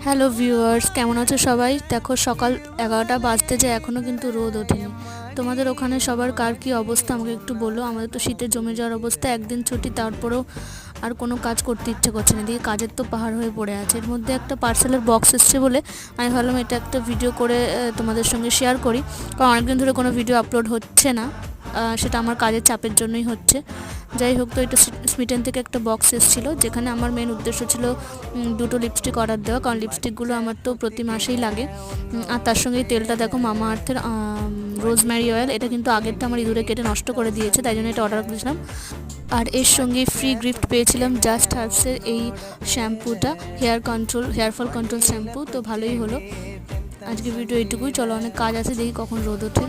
Hello viewers, কেমন আছো সবাই? দেখো সকাল 11টা বাজতে যায়, এখনও কিন্তু রোদ ওঠেনি। তোমাদের ওখানে সবার কার কী অবস্থা আমাকে একটু বলো। আমাদের তো শীতে জমে যাওয়ার অবস্থা, একদিন ছুটি তারপরেও আর কোনো কাজ করতে ইচ্ছে করছে না, দিকে কাজের তো পাহাড় হয়ে পড়ে আছে। এর মধ্যে একটা পার্সেলের বক্স এসছে বলে আমি ভাবলাম এটা একটা ভিডিও করে তোমাদের সঙ্গে শেয়ার করি, কারণ অনেকদিন ধরে কোনো ভিডিও আপলোড হচ্ছে না। সেটা আমার কাজের চাপের জন্যই হচ্ছে। যাই হোক, তো এটা স্মিটেন থেকে একটা বক্স এসেছিলো, যেখানে আমার মেন উদ্দেশ্য ছিল দুটো লিপস্টিক অর্ডার দেওয়া, কারণ লিপস্টিকগুলো আমার তো প্রতি মাসেই লাগে। আর তার সঙ্গে এই তেলটা দেখো, মামা আর্থের রোজমেরি অয়েল, এটা কিন্তু আগেরটা আমার ইঁদুরে কেটে নষ্ট করে দিয়েছে, তাই জন্য এটা অর্ডার করেছিলাম। আর এর সঙ্গে ফ্রি গিফট পেয়েছিলাম জাস্ট হার্বসের এই শ্যাম্পুটা, হেয়ার ফল কন্ট্রোল শ্যাম্পু। তো ভালোই হলো। আজকে ভিডিও এইটুকুই, চলো অনেক কাজ আছে, দেখি কখন রোদ ওঠে।